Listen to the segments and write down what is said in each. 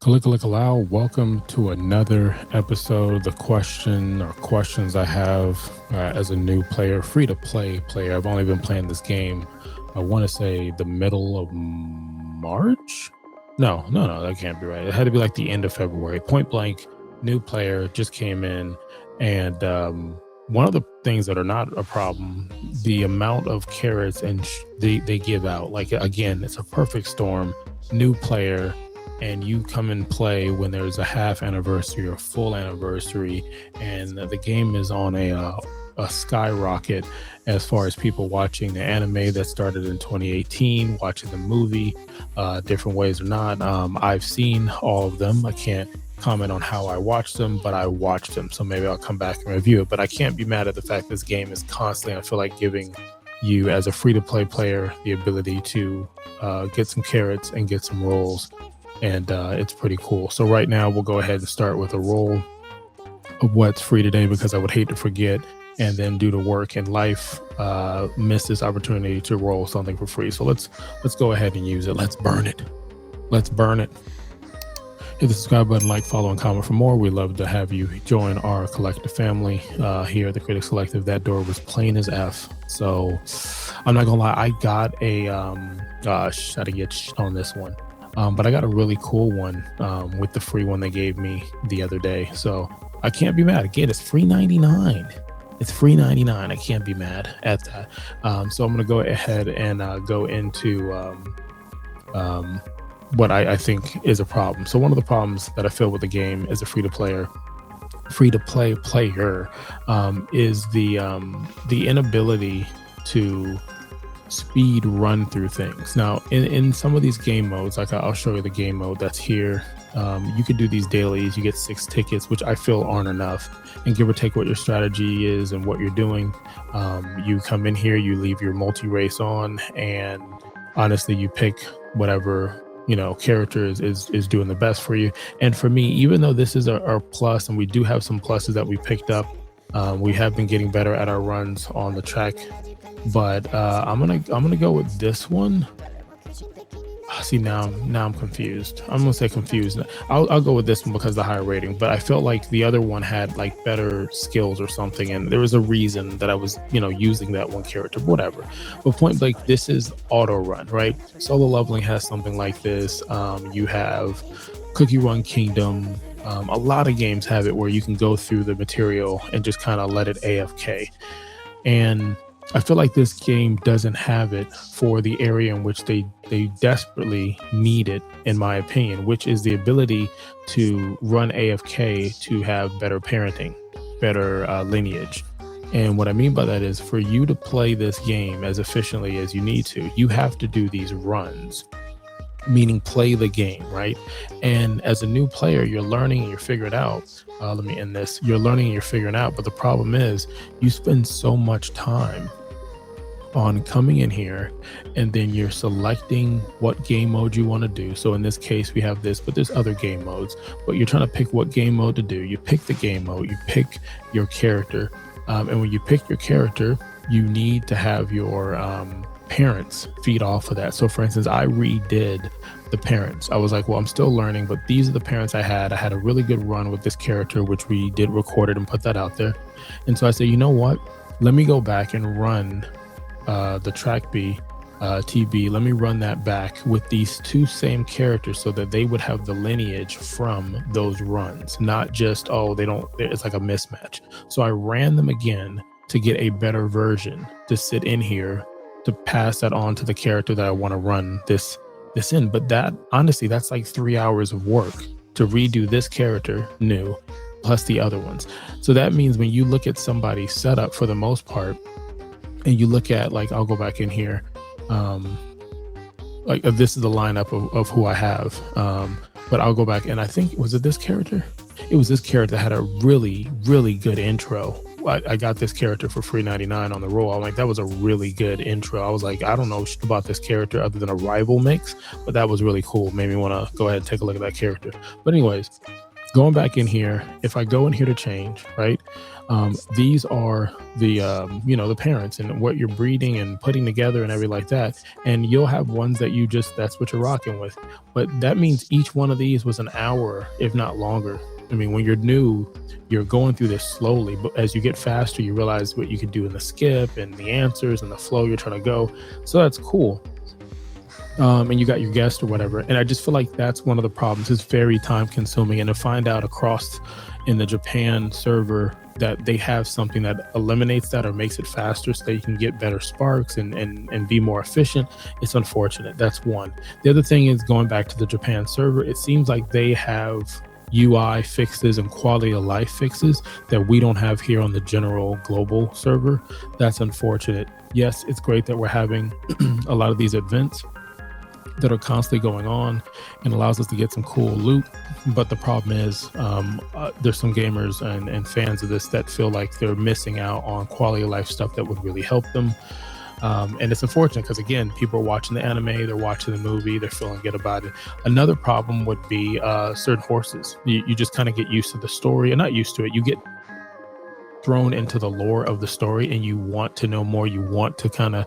Kalikalikala, welcome to another episode. The question or questions I have as a new player, free to play player. I've only been playing this game, I want to say the middle of March. No, that can't be right. It had to be like the end of February. Point blank, new player just came in. And one of the things that are not a problem, the amount of carrots and they give out. Like, again, it's a perfect storm. New player, and you come and play when there's a half anniversary or full anniversary, and the game is on a skyrocket as far as people watching the anime that started in 2018, watching the movie, different ways or not. I've seen all of them. I can't comment on how I watched them, but I watched them, so maybe I'll come back and review it. But I can't be mad at the fact this game is constantly, I feel like, giving you as a free-to-play player the ability to get some carrots and get some rolls, and it's pretty cool. So right now we'll go ahead and start with a roll of what's free today, because I would hate to forget and then due to work and life miss this opportunity to roll something for free. So let's go ahead and use it. Let's burn it. Hit the subscribe button, like, follow, and comment for more. We'd love to have you join our collective family here at the Critics Collective. That door was plain as F. So I'm not gonna lie, I got a gosh, I had to get on this one. But I got a really cool one with the free one they gave me the other day. So I can't be mad. Again, it's free 99. It's free 99. I can't be mad at that. So I'm going to go ahead and go into what I think is a problem. So one of the problems that I feel with the game as a free-to-play player is the inability to speed run through things. Now in some of these game modes, like I'll show you the game mode that's here, you could do these dailies. You get 6 tickets, which I feel aren't enough, and give or take what your strategy is and what you're doing, you come in here, you leave your multi-race on, and honestly you pick whatever character is doing the best for you. And for me, even though this is our plus, and we do have some pluses that we picked up, we have been getting better at our runs on the track. But I'm gonna go with this one. See, now I'm confused. I'm gonna say confused. I'll go with this one because of the higher rating. But I felt like the other one had like better skills or something, and there was a reason that I was using that one character. Whatever. But point blank, this is auto run, right? Solo leveling has something like this. You have Cookie Run Kingdom. A lot of games have it where you can go through the material and just kind of let it AFK. And I feel like this game doesn't have it for the area in which they desperately need it, in my opinion, which is the ability to run AFK to have better parenting, better lineage. And what I mean by that is, for you to play this game as efficiently as you need to, you have to do these runs, meaning play the game, right? And as a new player, you're learning and you're figuring it out. Let me end this. You're learning and you're figuring out, but the problem is you spend so much time on coming in here, and then you're selecting what game mode you want to do. So in this case we have this, but there's other game modes, but you're trying to pick what game mode to do. You pick the game mode, you pick your character, and when you pick your character, you need to have your parents feed off of that. So for instance, I redid the parents. I was like, well, I'm still learning, but these are the parents I had a really good run with this character, which we did record it and put that out there. And so I said, you know what, let me go back and run the track B TB, let me run that back with these 2 same characters so that they would have the lineage from those runs, not just it's like a mismatch. So I ran them again to get a better version to sit in here to pass that on to the character that I want to run this in. But that, honestly, that's like 3 hours of work to redo this character new plus the other ones. So that means when you look at somebody's setup, for the most part, and you look at, like, I'll go back in here, like this is the lineup of who I have, but I'll go back and I think, was it this character? It was this character that had a really, really good intro. I got this character for free 99 on the roll. I'm like, that was a really good intro. I was like, I don't know about this character other than a rival mix, but that was really cool. Made me want to go ahead and take a look at that character. But anyways, going back in here, if I go in here to change, right? These are the the parents and what you're breeding and putting together and everything like that. And you'll have ones that that's what you're rocking with. But that means each one of these was an hour, if not longer. I mean, when you're new, you're going through this slowly, but as you get faster, you realize what you can do in the skip and the answers and the flow you're trying to go. So that's cool. And you got your guest or whatever. And I just feel like that's one of the problems. It's very time consuming. And to find out across in the Japan server that they have something that eliminates that or makes it faster so that you can get better sparks and be more efficient, it's unfortunate. That's one. The other thing is, going back to the Japan server, it seems like they have UI fixes and quality of life fixes that we don't have here on the general global server. That's unfortunate. Yes, it's great that we're having a lot of these events that are constantly going on and allows us to get some cool loot. But the problem is there's some gamers and fans of this that feel like they're missing out on quality of life stuff that would really help them. And it's unfortunate because, again, people are watching the anime, they're watching the movie, they're feeling good about it. Another problem would be certain horses. You just kind of get used to the story, and not used to it. You get thrown into the lore of the story and you want to know more. You want to kind of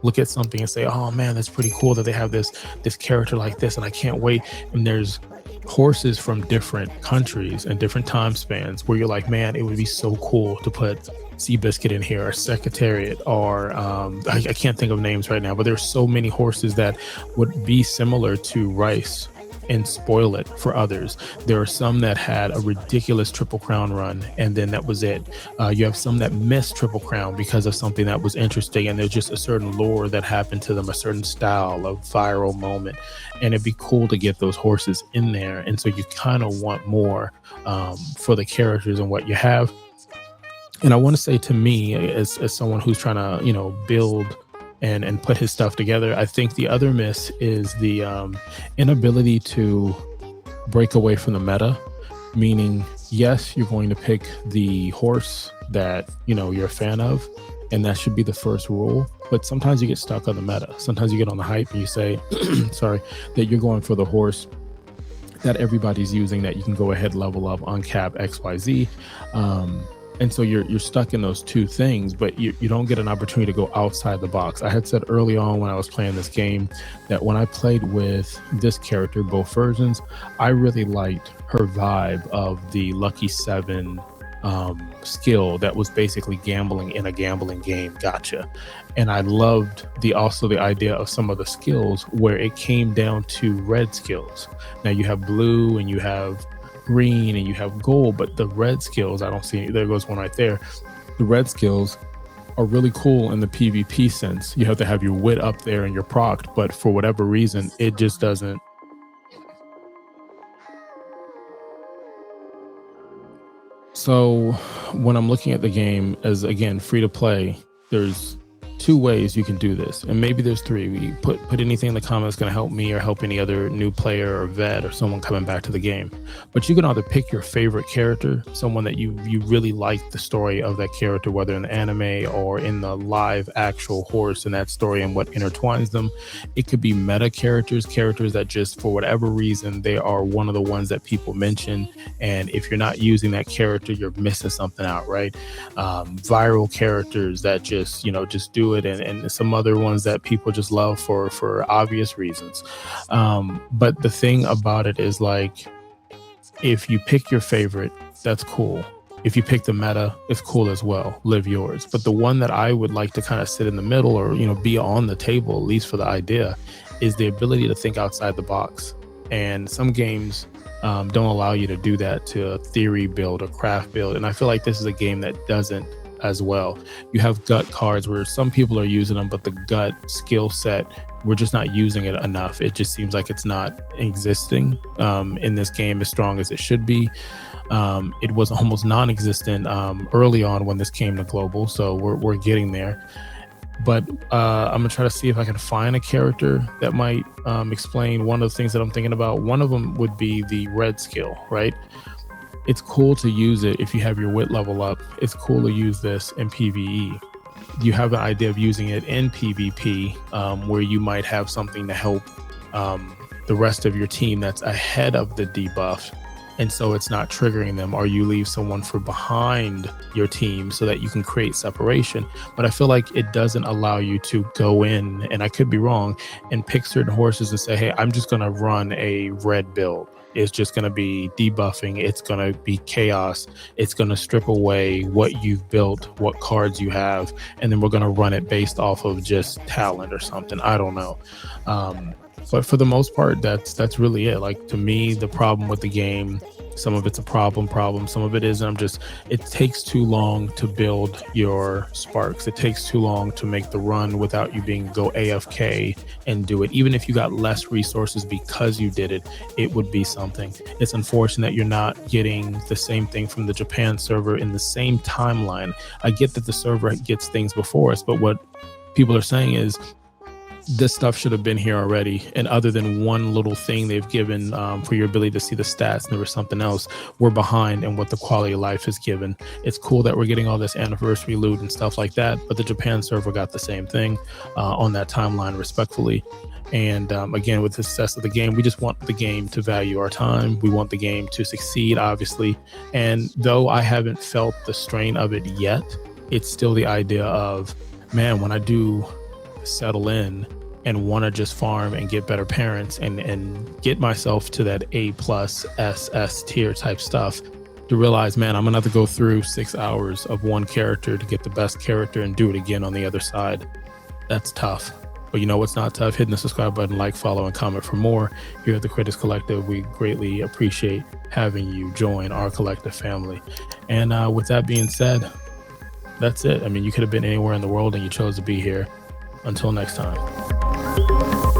look at something and say, oh man, that's pretty cool that they have this character like this, and I can't wait. And there's horses from different countries and different time spans where you're like, man, it would be so cool to put Seabiscuit in here, or Secretariat, or I can't think of names right now, but there's so many horses that would be similar to Rice and spoil it for others. There are some that had a ridiculous Triple Crown run, and then that was it. You have some that missed Triple Crown because of something that was interesting, and there's just a certain lore that happened to them, a certain style, a viral moment, and it'd be cool to get those horses in there. And so you kind of want more for the characters and what you have. And I want to say, to me, as someone who's trying to, build and put his stuff together, I think the other miss is the inability to break away from the meta. Meaning, yes, you're going to pick the horse that you're a fan of, and that should be the first rule. But sometimes you get stuck on the meta. Sometimes you get on the hype and you say, sorry, that you're going for the horse that everybody's using, that you can go ahead, level up, uncap XYZ. And so you're stuck in those two things, but you don't get an opportunity to go outside the box. I had said early on when I was playing this game that when I played with this character, both versions, I really liked her vibe of the Lucky 7 skill that was basically gambling in a gambling game, gacha. And I loved the idea of some of the skills where it came down to red skills. Now you have blue and you have green and you have gold, but the red skills, I don't see, there goes one right there. The red skills are really cool in the PvP sense. You have to have your wit up there and your proc, but for whatever reason, it just doesn't. So when I'm looking at the game as, again, free to play, there's two ways you can do this, and maybe there's three. You put anything in the comments going to help me or help any other new player or vet or someone coming back to the game. But you can either pick your favorite character, someone that you really like the story of that character, whether in the anime or in the live actual horse and that story and what intertwines them. It could be meta characters that just for whatever reason they are one of the ones that people mention, and if you're not using that character, you're missing something out, right? Viral characters that just do it, and some other ones that people just love for obvious reasons. But the thing about it is, like, if you pick your favorite, that's cool. If you pick the meta, it's cool as well. Live yours. But the one that I would like to kind of sit in the middle, or be on the table, at least for the idea, is the ability to think outside the box. And some games don't allow you to do that, to a theory build, a craft build. And I feel like this is a game that doesn't as well. You have gut cards where some people are using them, but the gut skill set, we're just not using it enough. It just seems like it's not existing in this game as strong as it should be. It was almost non-existent early on when this came to global, so we're getting there. But I'm gonna try to see if I can find a character that might explain one of the things that I'm thinking about. One of them would be the red skill, right? It's cool to use it if you have your wit level up. It's cool to use this in PvE. You have an idea of using it in PvP, where you might have something to help the rest of your team that's ahead of the debuff and so it's not triggering them, or you leave someone for behind your team so that you can create separation. But I feel like it doesn't allow you to go in, and I could be wrong, and pick certain horses and say, hey, I'm just going to run a red build. It's just going to be debuffing. It's going to be chaos. It's going to strip away what you've built, what cards you have, and then we're going to run it based off of just talent or something. I don't know. But for the most part, that's really it. Like, to me, the problem with the game, some of it's a problem, some of it isn't. It takes too long to build your sparks. It takes too long to make the run without you being go AFK and do it. Even if you got less resources because you did it, it would be something. It's unfortunate that you're not getting the same thing from the Japan server in the same timeline. I get that the server gets things before us, but what people are saying is, this stuff should have been here already. And other than one little thing they've given for your ability to see the stats, and there was something else, we're behind in what the quality of life is given. It's cool that we're getting all this anniversary loot and stuff like that, but the Japan server got the same thing on that timeline, respectfully. And again, with the success of the game, we just want the game to value our time. We want the game to succeed, obviously. And though I haven't felt the strain of it yet, it's still the idea of, man, when I do settle in and want to just farm and get better parents and get myself to that A+ SS tier type stuff, to realize, man, I'm gonna have to go through 6 hours of one character to get the best character and do it again on the other side. That's tough. But you know what's not tough? Hitting the subscribe button, like, follow, and comment for more. Here at the Critics Collective, we greatly appreciate having you join our collective family. And with that being said, that's it. I mean, you could have been anywhere in the world and you chose to be here. Until next time.